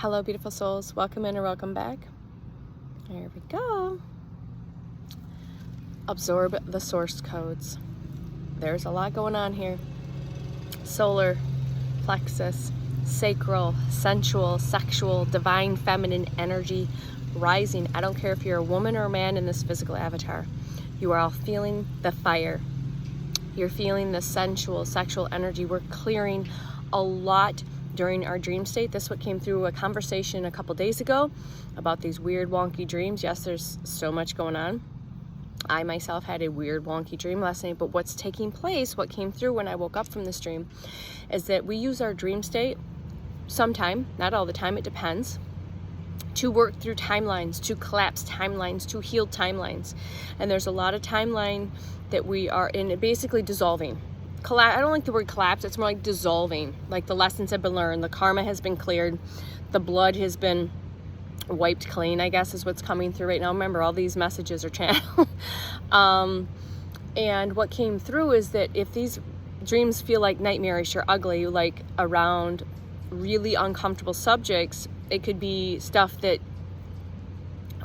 Hello, beautiful souls. Welcome in or welcome back. There we go. Absorb the source codes. There's a lot going on here. Solar, plexus, sacral, sensual, sexual, divine feminine energy rising. I don't care if you're a woman or a man in this physical avatar. You are all feeling the fire. You're feeling the sensual, sexual energy. We're clearing a lot during our dream state. This what came through a conversation a couple days ago about these weird wonky dreams. Yes, there's so much going on. I myself had a weird wonky dream last night, but what's taking place, what came through when I woke up from this dream, is that we use our dream state sometime, not all the time, it depends, to work through timelines, to collapse timelines, to heal timelines. And there's a lot of timeline that we are in, basically dissolving. I don't like the word collapse, it's more like dissolving. Like the lessons have been learned, the karma has been cleared, the blood has been wiped clean, I guess is what's coming through right now. Remember, all these messages are channeled. And what came through is that if these dreams feel like nightmarish or ugly, like around really uncomfortable subjects, it could be stuff that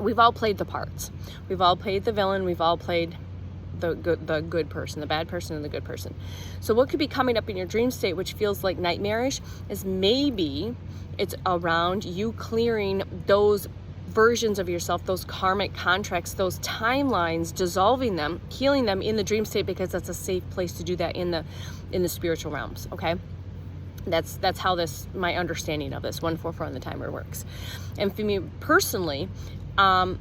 we've all played the parts. We've all played the villain, we've all played the good person, the bad person, and the good person. So what could be coming up in your dream state, which feels like nightmarish, is maybe it's around you clearing those versions of yourself, those karmic contracts, those timelines, dissolving them, healing them in the dream state, because that's a safe place to do that in the spiritual realms. Okay, that's how my understanding of this 144 on the timer works. And for me personally, I'm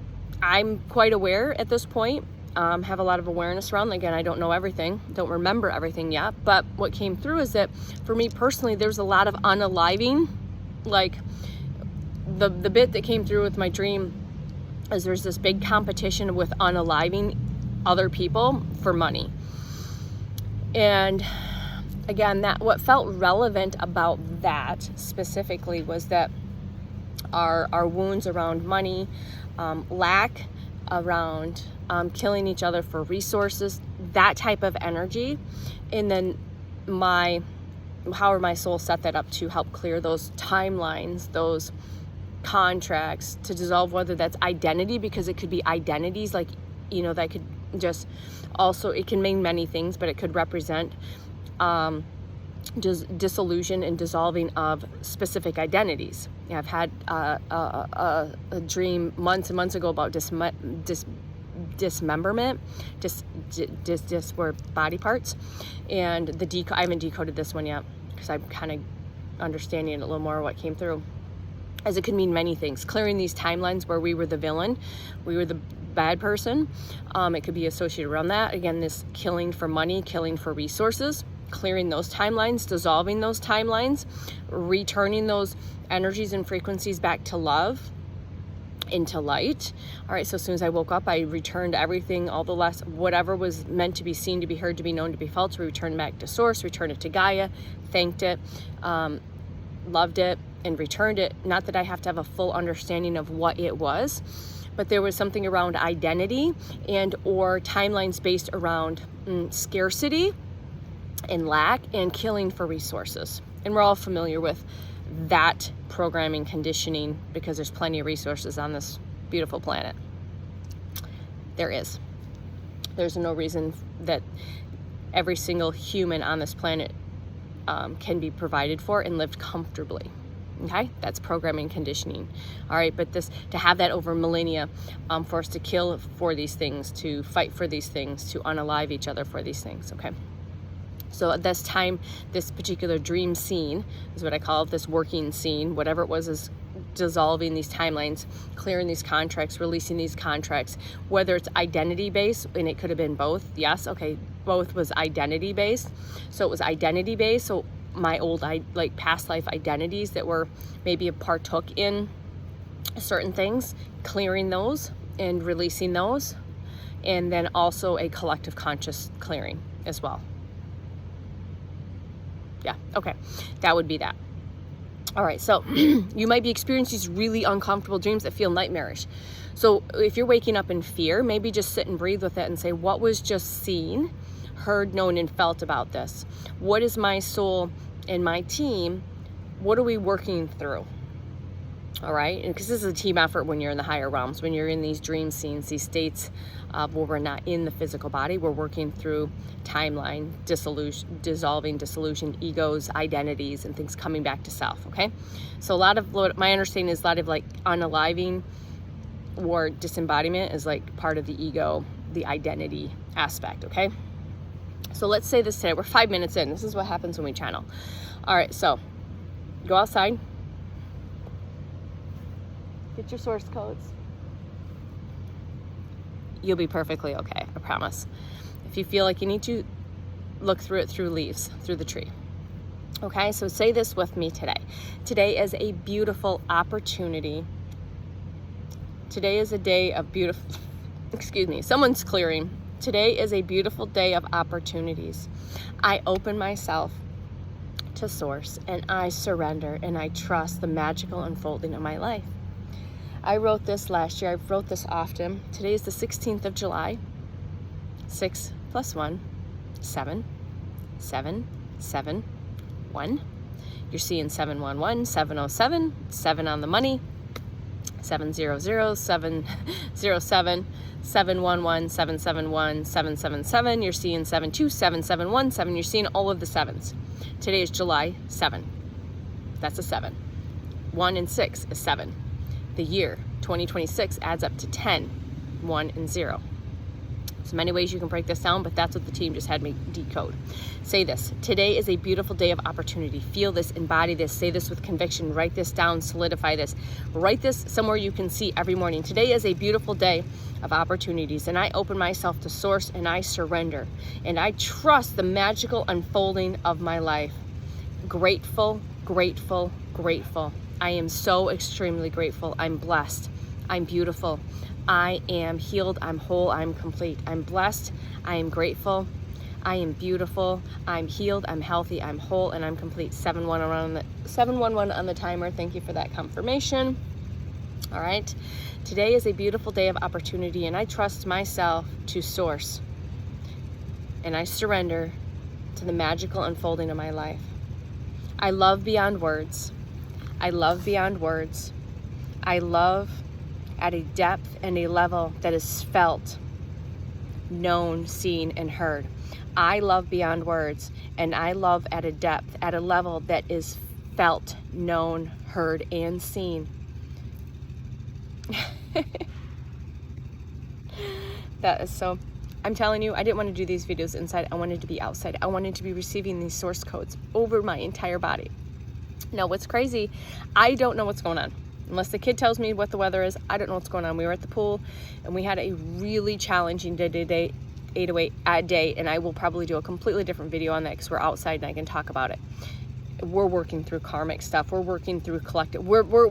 quite aware at this point. Have a lot of awareness around. Again, I don't know everything, don't remember everything yet, but what came through is that for me personally, there's a lot of unaliving. Like the bit that came through with my dream is there's this big competition with unaliving other people for money. And again, that what felt relevant about that specifically was that our wounds around money, lack around killing each other for resources, that type of energy. And then how my soul set that up to help clear those timelines, those contracts, to dissolve, whether that's identity, because it could be identities, like, that could just also, it can mean many things, but it could represent dissolution and dissolving of specific identities. I've had a dream months and months ago about dismemberment, were body parts, and I haven't decoded this one yet because I'm kind of understanding a little more what came through, as it could mean many things. Clearing these timelines where we were the villain, we were the bad person. It could be associated around that. Again, this killing for money, killing for resources, clearing those timelines, dissolving those timelines, returning those energies and frequencies back to love, into light. All right, so as soon as I woke up, I returned everything, all the whatever was meant to be seen, to be heard, to be known, to be felt, to return back to source, returned it to Gaia, thanked it, loved it, and returned it. Not that I have to have a full understanding of what it was, but there was something around identity and or timelines based around scarcity and lack and killing for resources. And we're all familiar with that programming conditioning because there's plenty of resources on this beautiful planet. There's no reason that every single human on this planet can be provided for and lived comfortably. Okay, that's programming conditioning. All right, but to have that over millennia, for us to kill for these things, to fight for these things, to unalive each other for these things. Okay. So at this time, this particular dream scene is what I call it, this working scene, whatever it was, is dissolving these timelines, clearing these contracts, releasing these contracts, whether it's identity based, and it could have been both. Yes, okay, both was identity based. So it was identity based. So my old, past life identities that were maybe partook in certain things, clearing those and releasing those. And then also a collective conscious clearing as well. Yeah, okay, that would be that. All right, so you might be experiencing these really uncomfortable dreams that feel nightmarish. So if you're waking up in fear, maybe just sit and breathe with it and say, what was just seen, heard, known, and felt about this? What is my soul and my team, what are we working through? All right, because this is a team effort when you're in the higher realms, when you're in these dream scenes, these states where we're not in the physical body. We're working through timeline, dissolving, dissolution, egos, identities, and things coming back to self. Okay, so a lot of what my understanding is, a lot of like unaliving or disembodiment is like part of the ego, the identity aspect. Okay, so let's say this today. We're 5 minutes in. This is what happens when we channel. All right, so go outside. Get your source codes. You'll be perfectly okay, I promise. If you feel like you need to, look through it through leaves, through the tree. Okay, so say this with me today. Today is a beautiful opportunity. Today is a day of beautiful, excuse me, someone's clearing. Today is a beautiful day of opportunities. I open myself to source and I surrender and I trust the magical unfolding of my life. I wrote this last year. I wrote this often. Today is the 16th of July. 6 + 1, 7, 7, 7, 1. You're seeing 711, 707, 7 on the money, 700, 707, 711, 771, 777. You're seeing 727, 717. You're seeing all of the sevens. Today is July 7. That's a 7. 1 and 6 is 7. The year 2026 adds up to 10, 1 and 0. There's many ways you can break this down, but that's what the team just had me decode. Say this. Today is a beautiful day of opportunity. Feel this, embody this, say this with conviction, write this down, solidify this. Write this somewhere you can see every morning. Today is a beautiful day of opportunities, and I open myself to source and I surrender. And I trust the magical unfolding of my life. Grateful, grateful, grateful. I am so extremely grateful. I'm blessed. I'm beautiful. I am healed. I'm whole. I'm complete. I'm blessed. I am grateful. I am beautiful. I'm healed. I'm healthy. I'm whole, and I'm complete. 711 on the timer. Thank you for that confirmation. All right. Today is a beautiful day of opportunity, and I trust myself to source. And I surrender to the magical unfolding of my life. I love beyond words. I love beyond words. I love at a depth and a level that is felt, known, seen, and heard. I love beyond words, and I love at a depth, at a level that is felt, known, heard, and seen. That is so, I'm telling you, I didn't want to do these videos inside. I wanted to be outside. I wanted to be receiving these source codes over my entire body. Now, what's crazy, I don't know what's going on. Unless the kid tells me what the weather is, I don't know what's going on. We were at the pool, and we had a really challenging day, 808 a day, and I will probably do a completely different video on that because we're outside and I can talk about it. We're working through karmic stuff. We're working through collective. We're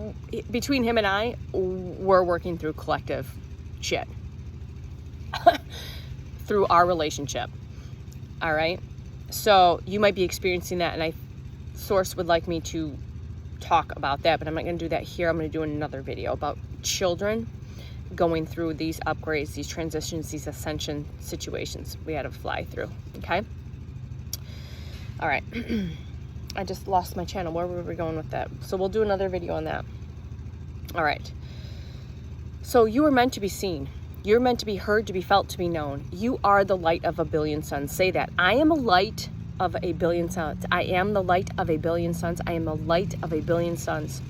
between him and I, we're working through collective shit through our relationship. All right. So you might be experiencing that, and I Source would like me to talk about that, but I'm not going to do that here. I'm going to do another video about children going through these upgrades, these transitions, these ascension situations we had to fly through. Okay. All right. I just lost my channel. Where were we going with that? So we'll do another video on that. All right. So you were meant to be seen. You're meant to be heard, to be felt, to be known. You are the light of a billion suns. Say that. I am a light of a billion suns. I am the light of a billion suns. I am the light of a billion suns.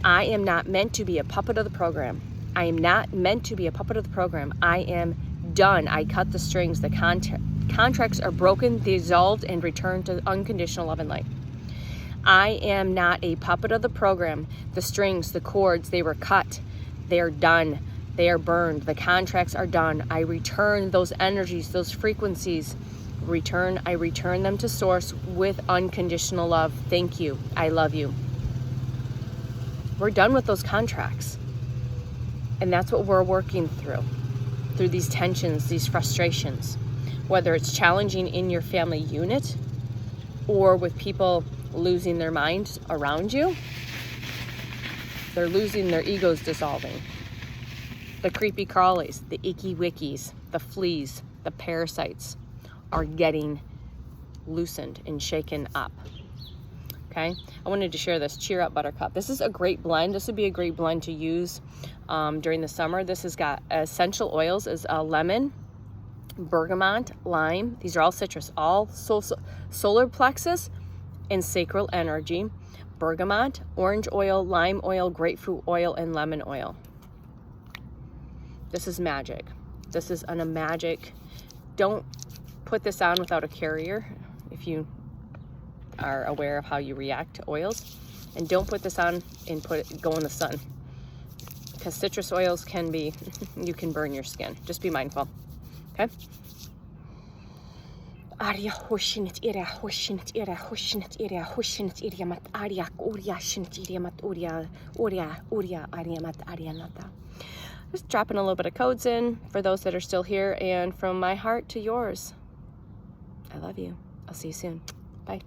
I am not meant to be a puppet of the program. I am not meant to be a puppet of the program. I am done. I cut the strings. The contracts are broken, dissolved, and returned to unconditional love and light. I am not a puppet of the program. The strings, the cords, they were cut. They are done. They are burned. The contracts are done. I return those energies, those frequencies. I return them to source with unconditional love. Thank you. I love you. We're done with those contracts. And that's what we're working through these tensions, these frustrations, whether it's challenging in your family unit or with people losing their minds around you. They're losing their egos, dissolving. The creepy crawlies, the icky wickies, the fleas, the parasites are getting loosened and shaken up. okay? I wanted to share this. Cheer Up Buttercup. This is a great blend. This would be a great blend to use during the summer. This has got essential oils as lemon, bergamot, lime. These are all citrus, all solar plexus and sacral energy. Bergamot, orange oil, lime oil, grapefruit oil, and lemon oil. This is magic. This is a magic. Don't put this on without a carrier if you are aware of how you react to oils. And don't put this on and go in the sun, because citrus oils can be, you can burn your skin. Just be mindful, okay? Arya hoshinit ira hoshinit ira hoshinit ira hoshinit ira mat arya urya shinit ira mat urya arya mat arya nata. Just dropping a little bit of codes in for those that are still here, and from my heart to yours, I love you. I'll see you soon. Bye.